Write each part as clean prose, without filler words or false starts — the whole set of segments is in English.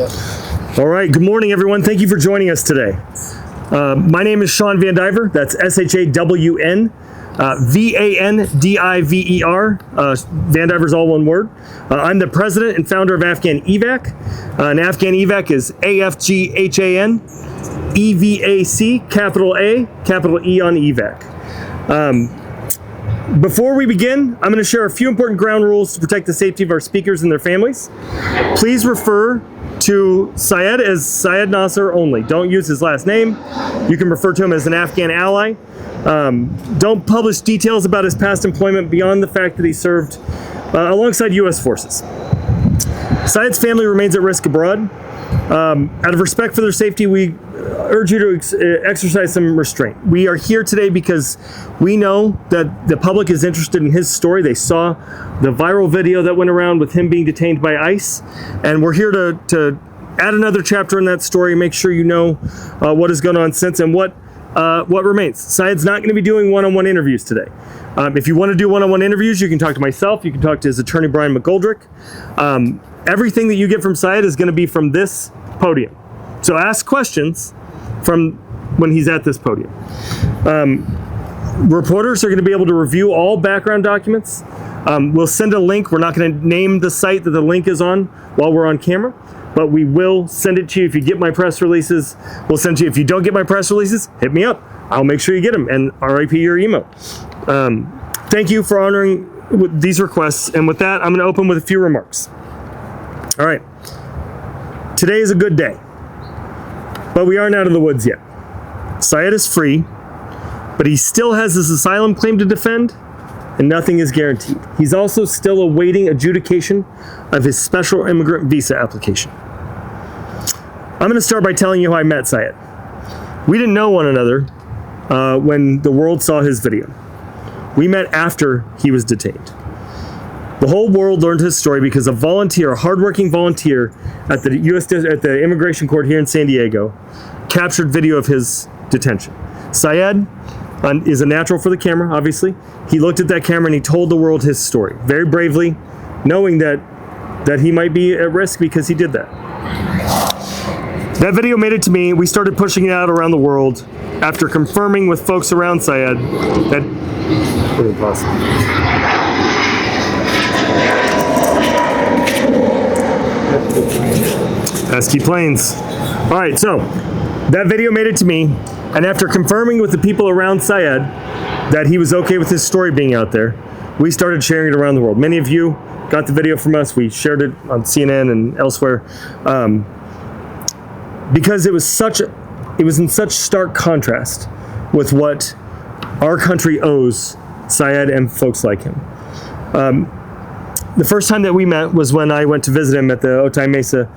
All right, good morning, everyone. Thank you for joining us today. My name is Shawn Van Diver. That's S-H-A-W-N, V-A-N-D-I-V-E-R. Van Diver's all one word. I'm the president and founder of AfghanEvac. And AfghanEvac is A-F-G-H-A-N-E-V-A-C, capital A, capital E on EVAC. Before we begin, I'm going to share a few important ground rules to protect the safety of our speakers and their families. Please refer to Syed as Syed Nasser only. Don't use his last name. You can refer to him as an Afghan ally. Don't publish details about his past employment beyond the fact that he served alongside U.S. forces. Syed's family remains at risk abroad. Out of respect for their safety, we urge you to exercise some restraint. We are here today because we know that the public is interested in his story. They saw the viral video that went around with him being detained by ICE, and we're here to add another chapter in that story, make sure you know what has gone on since and what remains. Syed's not going to be doing one-on-one interviews today. If you want to do one-on-one interviews, you can talk to myself, you can talk to his attorney, Brian McGoldrick. Everything that you get from Syed is going to be from this podium. So ask questions from when he's at this podium. Reporters are going to be able to review all background documents. We'll send a link. We're not going to name the site that the link is on while we're on camera, but we will send it to you. If you get my press releases, we'll send to you. If you don't get my press releases, hit me up. I'll make sure you get them, and RIP your email. Thank you for honoring these requests. And with that, I'm going to open with a few remarks. All right. Today is a good day, but we aren't out of the woods yet. Syed is free, but he still has his asylum claim to defend, and nothing is guaranteed. He's also still awaiting adjudication of his special immigrant visa application. I'm going to start by telling you how I met Syed. We didn't know one another when the world saw his video. We met after he was detained. The whole world learned his story because a volunteer, a hardworking volunteer at the the immigration court here in San Diego, captured video of his detention. Syed is a natural for the camera, obviously. He looked at that camera and he told the world his story, very bravely, knowing that he might be at risk because he did that. That video made it to me. We started pushing it out around the world after confirming with folks around Syed that pesky planes. All right, so that video made it to me, and after confirming with the people around Syed that he was okay with his story being out there, we started sharing it around the world. Many of you got the video from us. We shared it on CNN and elsewhere because it was in such stark contrast with what our country owes Syed and folks like him. The first time that we met was when I went to visit him at the Otay Mesa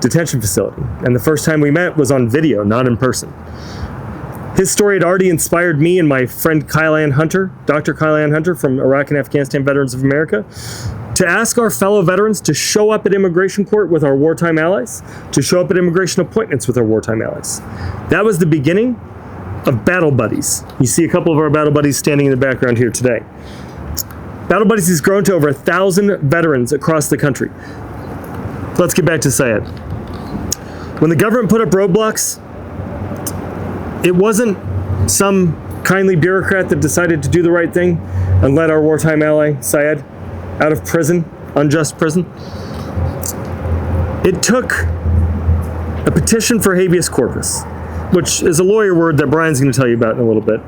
detention facility. And the first time we met was on video, not in person. His story had already inspired me and my friend Kyle-Ann Hunter, Dr. Kyle-Ann Hunter from Iraq and Afghanistan Veterans of America, to ask our fellow veterans to show up at immigration court with our wartime allies, to show up at immigration appointments with our wartime allies. That was the beginning of Battle Buddies. You see a couple of our Battle Buddies standing in the background here today. Battle Buddies has grown to over 1,000 veterans across the country. Let's get back to Syed. When the government put up roadblocks, it wasn't some kindly bureaucrat that decided to do the right thing and let our wartime ally, Syed, out of prison, unjust prison. It took a petition for habeas corpus, which is a lawyer word that Brian's going to tell you about in a little bit.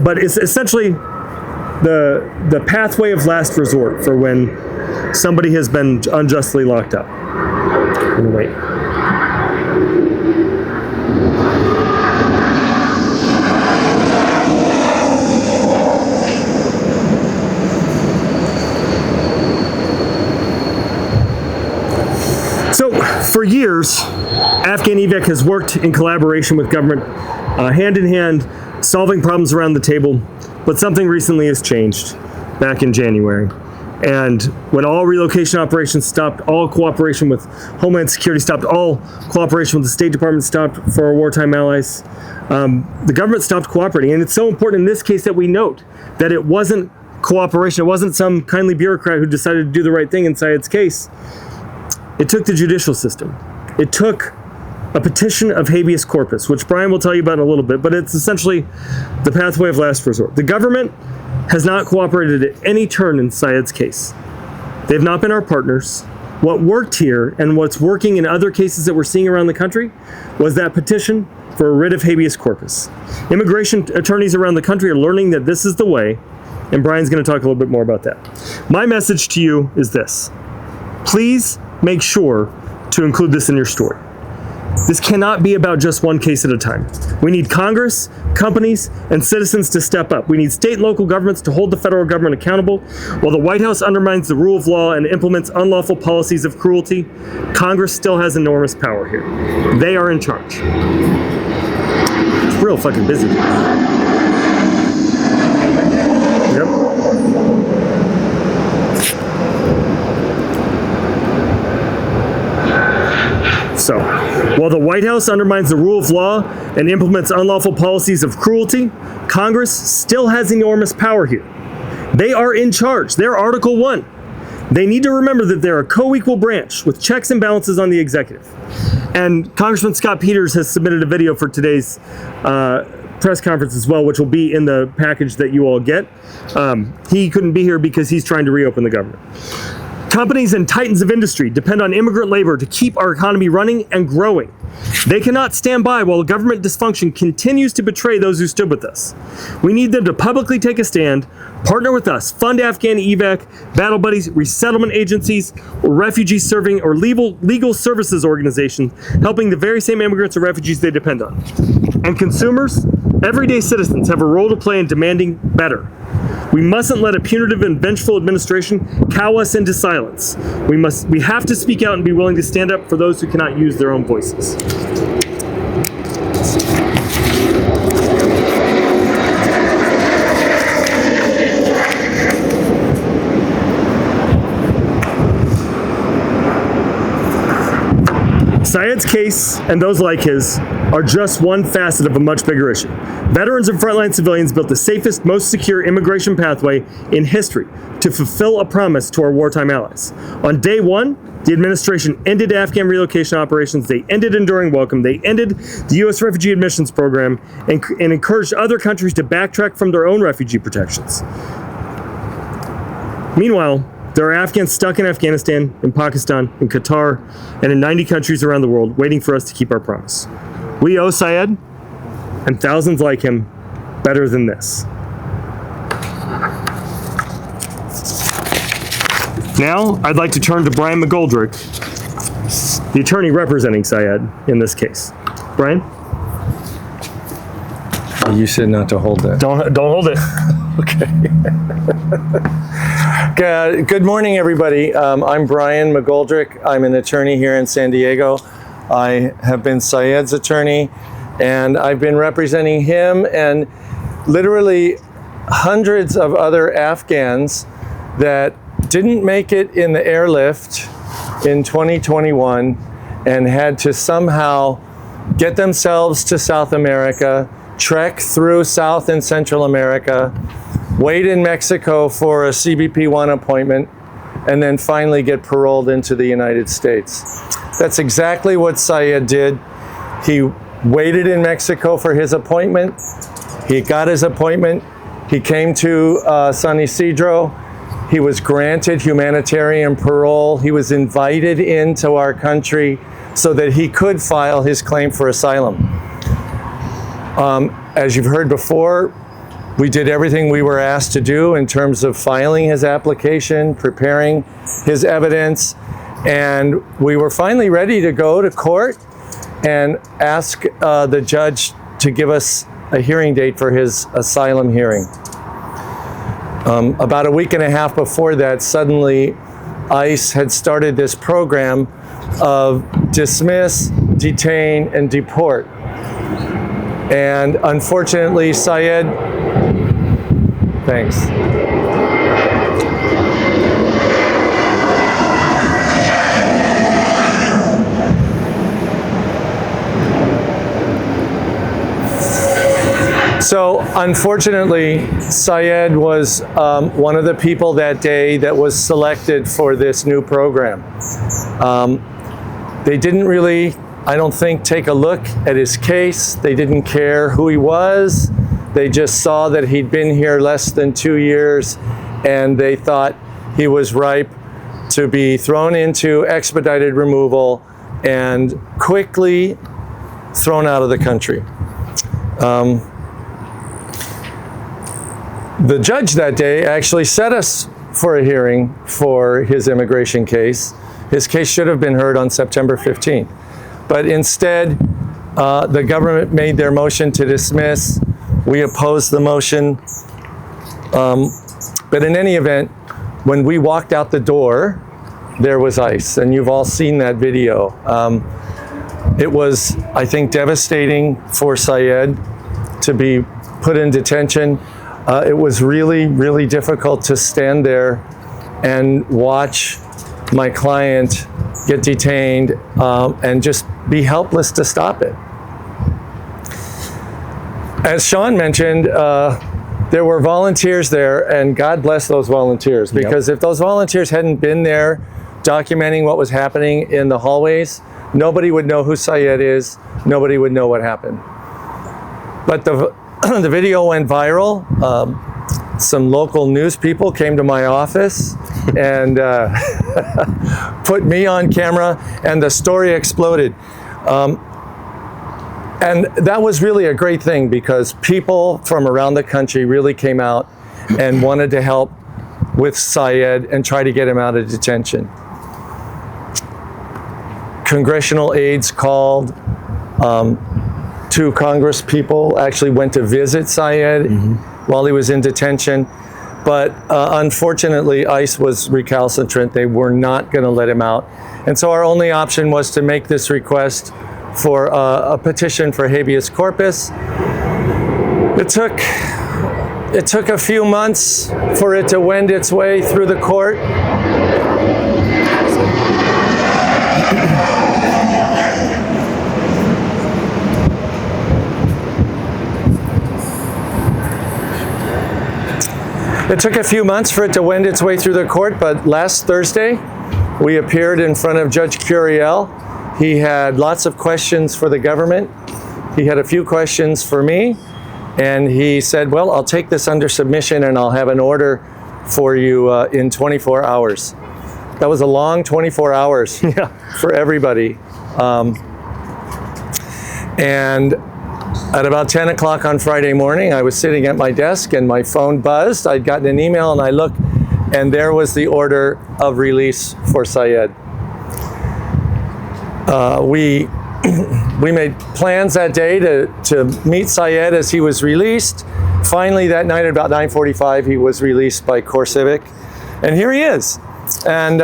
But it's essentially the pathway of last resort for when somebody has been unjustly locked up. I'm gonna wait. So for years, AfghanEvac has worked in collaboration with government, hand in hand, solving problems around the table. But something recently has changed back in January. And when all relocation operations stopped, all cooperation with Homeland Security stopped, all cooperation with the State Department stopped for our wartime allies, the government stopped cooperating. And it's so important in this case that we note that it wasn't cooperation. It wasn't some kindly bureaucrat who decided to do the right thing in Syed's case. It took the judicial system. It took a petition of habeas corpus, which Brian will tell you about in a little bit, but it's essentially the pathway of last resort. The government has not cooperated at any turn in Syed's case. They've not been our partners. What worked here and what's working in other cases that we're seeing around the country was that petition for a writ of habeas corpus. Immigration attorneys around the country are learning that this is the way, and Brian's going to talk a little bit more about that. My message to you is this. Please make sure to include this in your story. This cannot be about just one case at a time. We need Congress, companies, and citizens to step up. We need state and local governments to hold the federal government accountable. While the White House undermines the rule of law and implements unlawful policies of cruelty, Congress still has enormous power here. They are in charge. It's real fucking busy. Yep. So, while the White House undermines the rule of law and implements unlawful policies of cruelty, Congress still has enormous power here. They are in charge. They're Article 1. They need to remember that they're a co-equal branch with checks and balances on the executive. And Congressman Scott Peters has submitted a video for today's press conference as well, which will be in the package that you all get. He couldn't be here because he's trying to reopen the government. Companies and titans of industry depend on immigrant labor to keep our economy running and growing. They cannot stand by while government dysfunction continues to betray those who stood with us. We need them to publicly take a stand, partner with us, fund AfghanEvac, Battle Buddies, resettlement agencies, or refugee serving or legal services organizations, helping the very same immigrants or refugees they depend on. And consumers, everyday citizens, have a role to play in demanding better. We mustn't let a punitive and vengeful administration cow us into silence. We have to speak out and be willing to stand up for those who cannot use their own voices. Syed's case and those like his are just one facet of a much bigger issue. Veterans and frontline civilians built the safest, most secure immigration pathway in history to fulfill a promise to our wartime allies. On day one, the administration ended Afghan relocation operations, they ended Enduring Welcome, they ended the U.S. Refugee Admissions Program, and encouraged other countries to backtrack from their own refugee protections. Meanwhile, there are Afghans stuck in Afghanistan, in Pakistan, in Qatar, and in 90 countries around the world waiting for us to keep our promise. We owe Syed, and thousands like him, better than this. Now, I'd like to turn to Brian McGoldrick, the attorney representing Syed in this case. Brian? You said not to hold that. Don't hold it. Okay. Good morning, everybody. I'm Brian McGoldrick. I'm an attorney here in San Diego. I have been Syed's attorney, and I've been representing him and literally hundreds of other Afghans that didn't make it in the airlift in 2021 and had to somehow get themselves to South America, trek through South and Central America, wait in Mexico for a CBP-1 appointment, and then finally get paroled into the United States. That's exactly what Syed did. He waited in Mexico for his appointment. He got his appointment. He came to San Isidro. He was granted humanitarian parole. He was invited into our country so that he could file his claim for asylum. As you've heard before, we did everything we were asked to do in terms of filing his application, preparing his evidence, and we were finally ready to go to court and ask the judge to give us a hearing date for his asylum hearing. About a week and a half before that, suddenly ICE had started this program of dismiss, detain, and deport. And unfortunately, Syed, thanks. So unfortunately, Syed was one of the people that day that was selected for this new program. They didn't really, I don't think, take a look at his case. They didn't care who he was. They just saw that he'd been here less than 2 years, and they thought he was ripe to be thrown into expedited removal and quickly thrown out of the country. The judge that day actually set us for a hearing for his immigration case. His case should have been heard on September 15th. But instead, the government made their motion to dismiss. We opposed the motion. But in any event, when we walked out the door, there was ICE, and you've all seen that video. It was, I think, devastating for Syed to be put in detention. It was really, really difficult to stand there and watch my client get detained and just be helpless to stop it. As Sean mentioned, there were volunteers there, and God bless those volunteers, because if those volunteers hadn't been there documenting what was happening in the hallways, nobody would know who Syed is, nobody would know what happened. But the video went viral. Some local news people came to my office and put me on camera, and the story exploded. And that was really a great thing, because people from around the country really came out and wanted to help with Syed and try to get him out of detention. Congressional aides called. 2 Congress people actually went to visit Syed while he was in detention. But unfortunately, ICE was recalcitrant. They were not going to let him out. And so our only option was to make this request for a petition for habeas corpus. It took a few months for it to wend its way through the court. It took a few months for it to wend its way through the court, but last Thursday, we appeared in front of Judge Curiel. He had lots of questions for the government. He had a few questions for me, and he said, well, I'll take this under submission and I'll have an order for you in 24 hours. That was a long 24 hours for everybody. And at about 10 o'clock on Friday morning, I was sitting at my desk and my phone buzzed. I'd gotten an email and I looked, and there was the order of release for Syed. We made plans that day to meet Syed as he was released. Finally, that night at about 9:45, he was released by CoreCivic. And here he is. And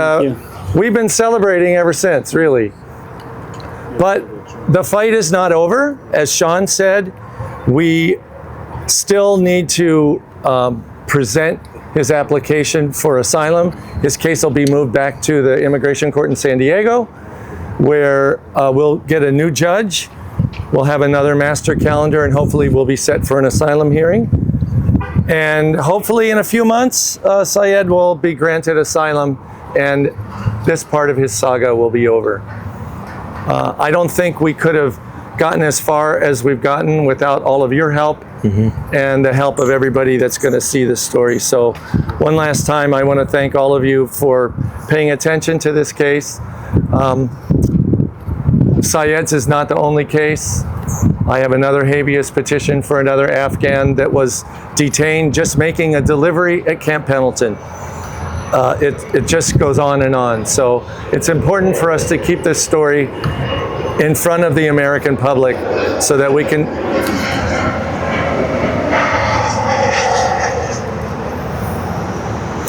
we've been celebrating ever since, really. But the fight is not over. As Sean said, we still need to present his application for asylum. His case will be moved back to the immigration court in San Diego, where we'll get a new judge. We'll have another master calendar, and hopefully we'll be set for an asylum hearing. And hopefully in a few months, Syed will be granted asylum, and this part of his saga will be over. I don't think we could have gotten as far as we've gotten without all of your help and the help of everybody that's going to see this story. So one last time, I want to thank all of you for paying attention to this case. Syed's is not the only case. I have another habeas petition for another Afghan that was detained just making a delivery at Camp Pendleton. It just goes on and on. So it's important for us to keep this story in front of the American public so that we can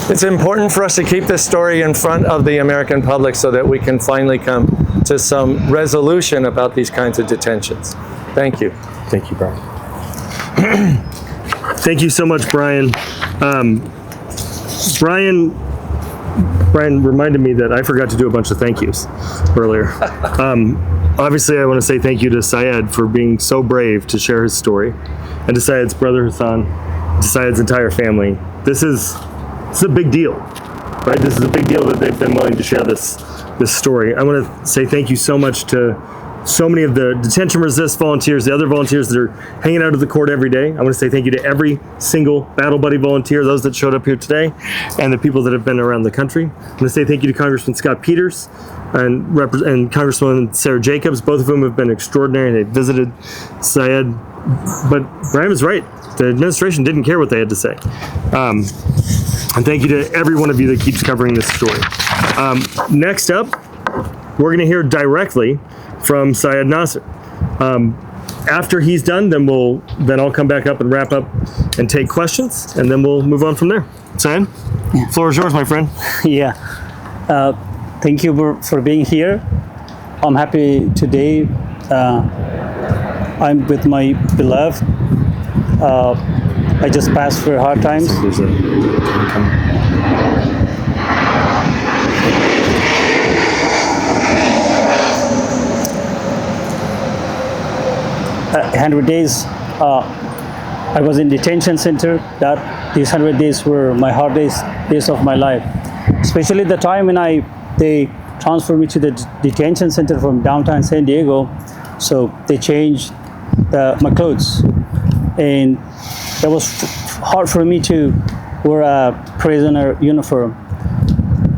It's important for us to keep this story in front of the American public so that we can finally come to some resolution about these kinds of detentions. Thank you. Thank you, Brian. Thank you so much, Brian. Brian reminded me that I forgot to do a bunch of thank yous earlier. Obviously, I want to say thank you to Syed for being so brave to share his story, and to Syed's brother Hassan, to Syed's entire family. This is a big deal, right? This is a big deal that they've been willing to share this this story. I want to say thank you so much to so many of the detention resist volunteers, the other volunteers that are hanging out at the court every day. I want to say thank you to every single Battle Buddy volunteer, those that showed up here today, and the people that have been around the country. I want to say thank you to Congressman Scott Peters and Congresswoman Sarah Jacobs, both of whom have been extraordinary. They visited Syed, but Brian was right. The administration didn't care what they had to say. And thank you to every one of you that keeps covering this story. Next up, we're going to hear directly from Syed Nasser. After he's done, then I'll come back up and wrap up and take questions, and then we'll move on from there. Syed, floor is yours, my friend. Yeah. Thank you for being here. I'm happy today. I'm with my beloved. I just passed through hard times. Uh, 100 days. I was in detention center. These 100 days were my hardest days of my life. Especially the time when they transferred me to the detention center from downtown San Diego. So they changed my clothes, and it was hard for me to wear a prisoner uniform.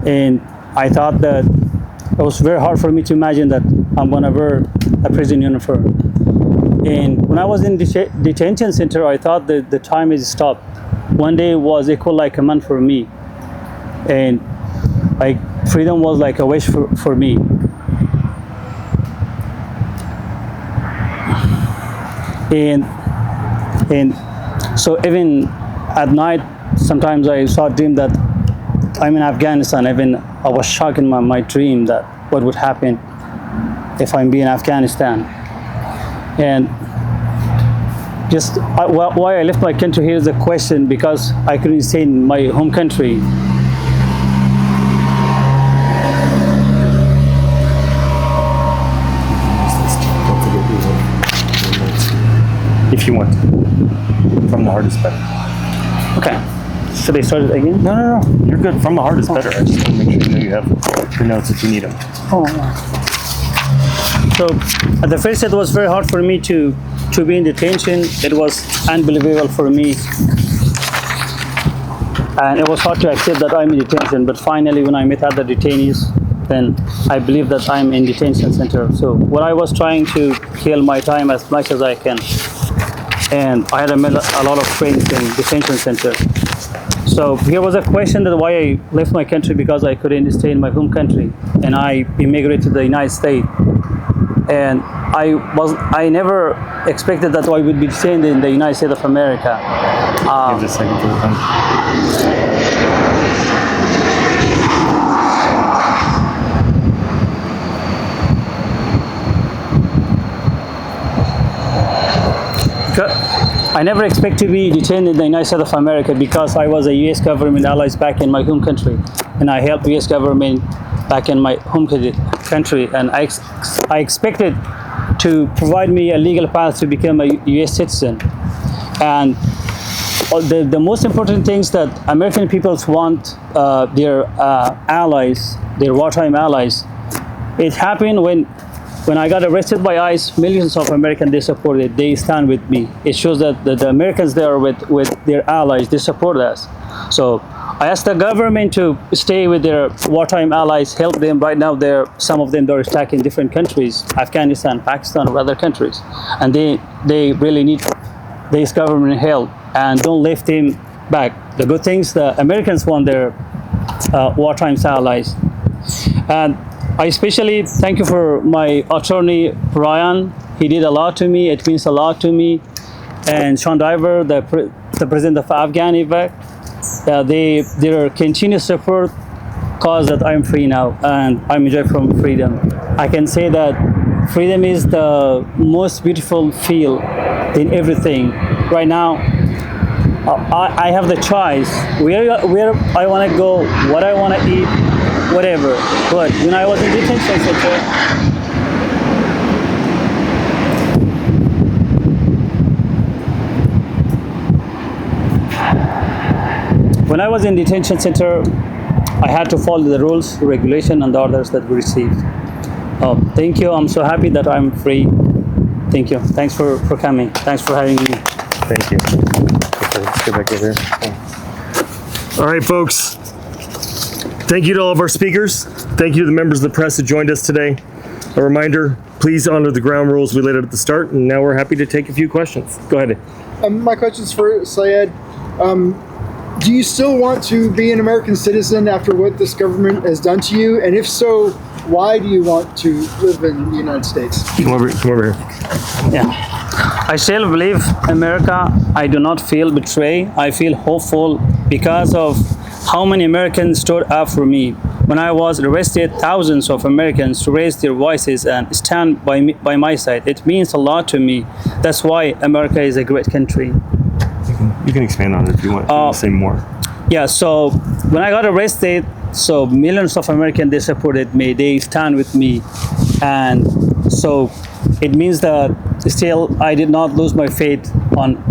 And I thought that it was very hard for me to imagine that I'm gonna wear a prison uniform. And when I was in detention center, I thought that the time is stopped. One day was equal like a month for me, and like freedom was like a wish for me. And so even at night, sometimes I saw a dream that I'm in Afghanistan. Even I was shocked in my dream that what would happen if I'm in Afghanistan. And just why I left my country here is a question, because I couldn't stay in my home country. If you want, from the hardest better. Okay. Should I start it again? No. You're good. From the hardest better. I just want to make sure you know you have your notes if you need them. Oh. So at the first, it was very hard for me to be in detention. It was unbelievable for me, and it was hard to accept that I'm in detention. But finally, when I met other detainees, then I believe that I'm in detention center. So what I was trying to kill my time as much as I can, and I had a lot of friends in detention center. So here was a question that why I left my country, because I couldn't stay in my home country, and I immigrated to the United States. And I never expected that I would be detained in the United States of America. Give this a second to the phone. I never expect to be detained in the United States of America, because I was a U.S. government allies back in my home country, and I helped U.S. government back in my home country, and I expected to provide me a legal path to become a U.S. citizen. And the most important things that American peoples want their allies, their wartime allies. It happened when I got arrested by ICE. Millions of Americans, they supported, they stand with me. It shows that the Americans, they are with their allies, they support us. So I asked the government to stay with their wartime allies, help them. Right now, some of them are stuck in different countries, Afghanistan, Pakistan, or other countries, and they really need this government help, and don't leave them back. The good things, the Americans want their wartime allies. And I especially thank you for my attorney, Brian. He did a lot to me. It means a lot to me. And Sean Diver, the president of AfghanEvac, their continuous support caused that I'm free now, and I'm enjoying from freedom. I can say that freedom is the most beautiful feel in everything. Right now, I have the choice where I want to go, what I want to eat, whatever. But when I was in detention center, I had to follow the rules, regulation, and the orders that we received. Thank you. I'm so happy that I'm free. Thank you. Thanks for coming. Thanks for having me. Thank you. Okay, let's get back over here. All right, folks. Thank you to all of our speakers. Thank you to the members of the press who joined us today. A reminder, please honor the ground rules we laid out at the start, and now we're happy to take a few questions. Go ahead. My question's for Syed. Do you still want to be an American citizen after what this government has done to you? And if so, why do you want to live in the United States? Come over here. Yeah. I still believe America. I do not feel betrayed. I feel hopeful because of how many Americans stood up for me. When I was arrested, thousands of Americans raised their voices and stand by my side. It means a lot to me. That's why America is a great country. You can expand on it if you want to say more. Yeah, so when I got arrested, so millions of Americans, they supported me, they stand with me. And so it means that still I did not lose my faith on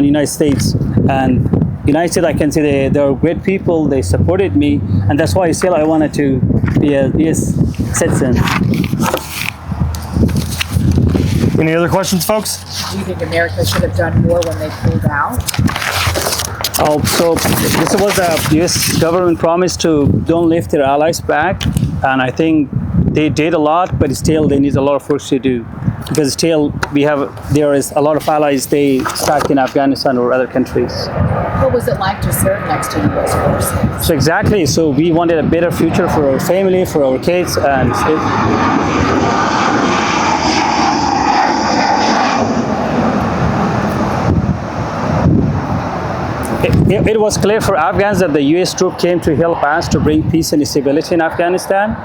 United States. And United States, I can say they are great people, they supported me, and that's why still I wanted to be a US citizen. Any other questions, folks? Do you think America should have done more when they pulled out? Oh, so this was the US government promise to don't lift their allies back, and I think they did a lot, but still they need a lot of work to do, because still there is a lot of allies they stuck in Afghanistan or other countries. What was it like to serve next to U.S. forces? So exactly, so we wanted a better future for our family, for our kids, and it was clear for Afghans that the U.S. troop came to help us to bring peace and stability in Afghanistan.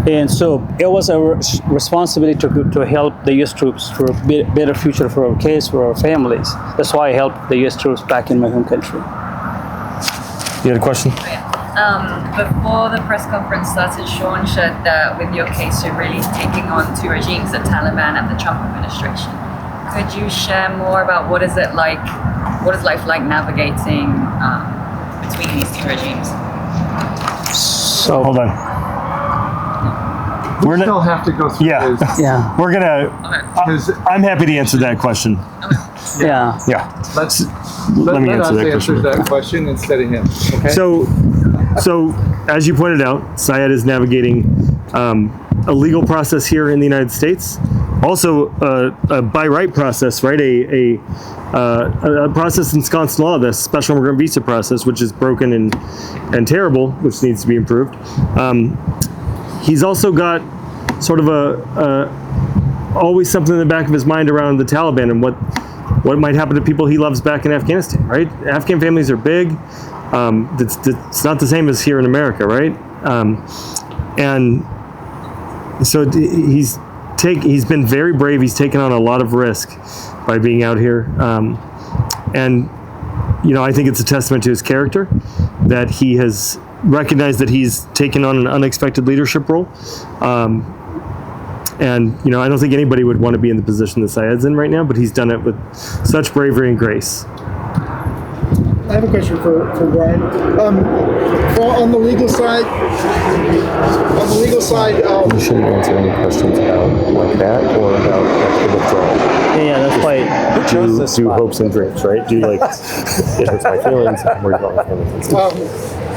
And so it was a responsibility to help the U.S. troops for a better future for our kids, for our families. That's why I helped the U.S. troops back in my home country. You had a question? Before the press conference started, Sean shared that with your case, you're really taking on two regimes, the Taliban and the Trump administration. Could you share more about what is life like navigating between these two regimes? So hold on. We still have to go through his, yeah, We're gonna. I'm happy to answer that question. yeah. Let me answer that question. that question instead of him. Okay. So as you pointed out, Syed is navigating a legal process here in the United States, also a by right process, right? A process ensconced law, the special immigrant visa process, which is broken and terrible, which needs to be improved. He's also got sort of always something in the back of his mind around the Taliban and what might happen to people he loves back in Afghanistan, right? Afghan families are big. It's not the same as here in America, right? And so he's been very brave. He's taken on a lot of risk by being out here. And, I think it's a testament to his character that he has recognized that he's taken on an unexpected leadership role. And, I don't think anybody would want to be in the position that Syed's in right now, but he's done it with such bravery and grace. I have a question for Brian. On the legal side, You shouldn't answer any questions about like that or about the withdrawal. Yeah, that's why. Do hopes and dreams, right? Do like it hurts my feelings. I'm worried about my feelings.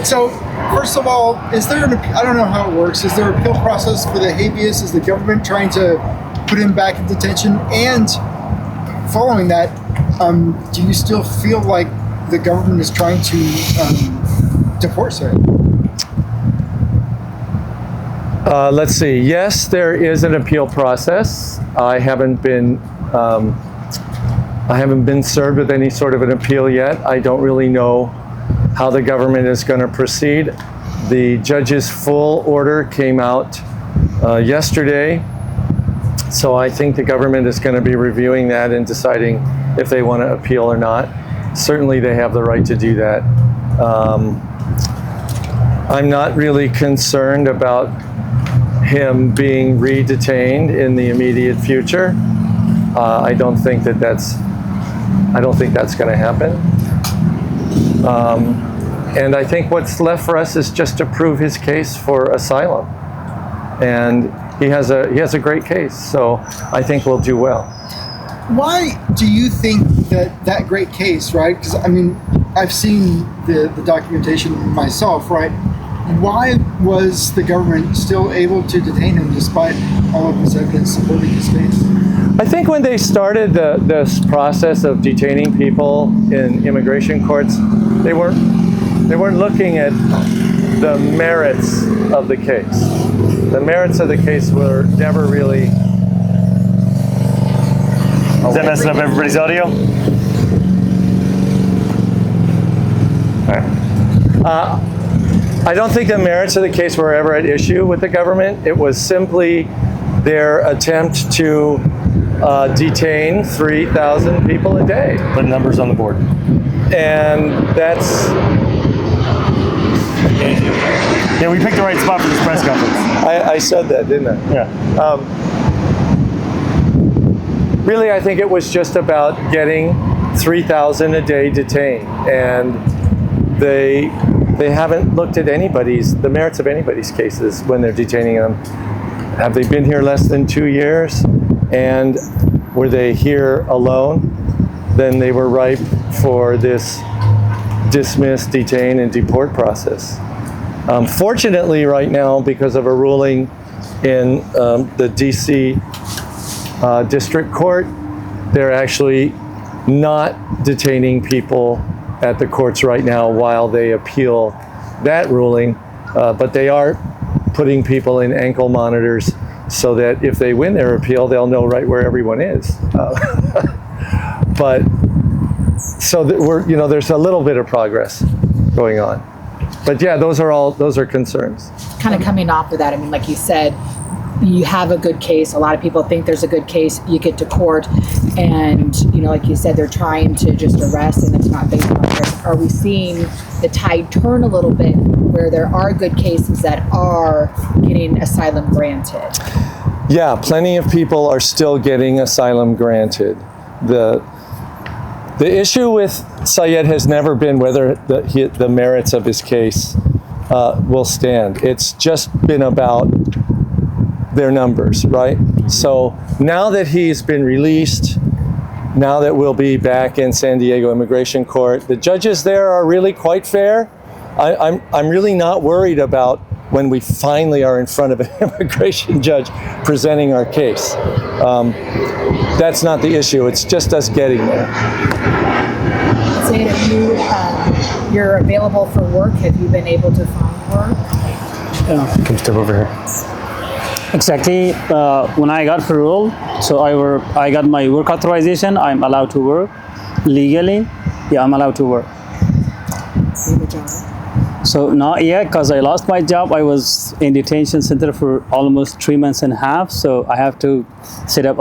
So, first of all, is there I don't know how it works. Is there an appeal process for the habeas? Is the government trying to put him back in detention? And following that, do you still feel like the government is trying to deport Syed? Let's see. Yes, there is an appeal process. I haven't been served with any sort of an appeal yet. I don't really know how the government is going to proceed. The judge's full order came out yesterday, so I think the government is going to be reviewing that and deciding if they want to appeal or not. Certainly they have the right to do that. I'm not really concerned about him being re-detained in the immediate future. I don't think that's going to happen. And I think what's left for us is just to prove his case for asylum. And he has a great case, so I think we'll do well. Why do you think that great case, right? Because I mean, I've seen the documentation myself, right? Why was the government still able to detain him despite all of this evidence supporting his case? I think when they started this process of detaining people in immigration courts, they weren't looking at the merits of the case. The merits of the case were never really. Is that messing up everybody's audio? All right. I don't think the merits of the case were ever at issue with the government. It was simply their attempt to detain 3,000 people a day. Put numbers on the board. And that's... Yeah, we picked the right spot for this press conference. I said that, didn't I? Yeah. Really, I think it was just about getting 3,000 a day detained. And they haven't looked at the merits of anybody's cases when they're detaining them. Have they been here less than 2 years? And were they here alone? Then they were ripe for this dismiss, detain, and deport process. Fortunately, right now, because of a ruling in the DC District Court, they're actually not detaining people at the courts right now while they appeal that ruling, but they are putting people in ankle monitors so that if they win their appeal, they'll know right where everyone is. But so that there's a little bit of progress going on. But yeah, those are concerns. Kind of coming off of that, I mean, like you said, you have a good case. A lot of people think there's a good case. You get to court, and like you said, they're trying to just arrest, and it's not based on this. Are we seeing the tide turn a little bit, where there are good cases that are getting asylum granted? Yeah, plenty of people are still getting asylum granted. The issue with Syed has never been whether the merits of his case will stand. It's just been about their numbers, right? So now that he's been released, now that we'll be back in San Diego Immigration Court, the judges there are really quite fair. I'm really not worried about when we finally are in front of an immigration judge presenting our case. That's not the issue. It's just us getting there. Say if you're available for work, have you been able to find work? Come step over here. Exactly. When I got parole, so I got my work authorization. I'm allowed to work legally. Yeah, I'm allowed to work. Do you have a job? So not yet, because I lost my job. I was in detention center for almost 3 months and a half. So I have to set up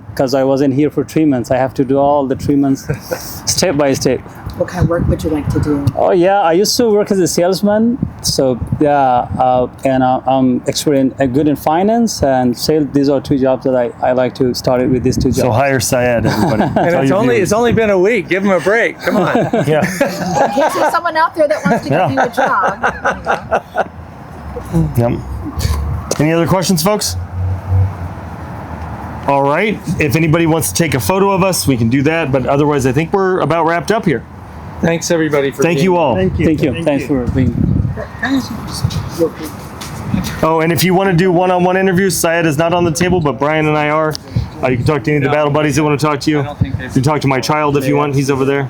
because I wasn't here for 3 months. I have to do all the 3 months step by step. What kind of work would you like to do? Oh yeah, I used to work as a salesman. So yeah, and I'm experienced, good in finance and sales. These are two jobs that I like to start with these two jobs. So hire Syed, everybody. And it's only been a week. Give him a break. Come on. Yeah. In case there's someone out there that wants to give you a job. Yep. Any other questions, folks? All right. If anybody wants to take a photo of us, we can do that. But otherwise, I think we're about wrapped up here. Thanks, everybody, for Thank you all. Thank you. Thanks for being. Oh, and if you want to do one-on-one interviews, Syed is not on the table, but Brian and I are. You can talk to any of the battle buddies that want to talk to you. You can talk to my child if you want. He's over there.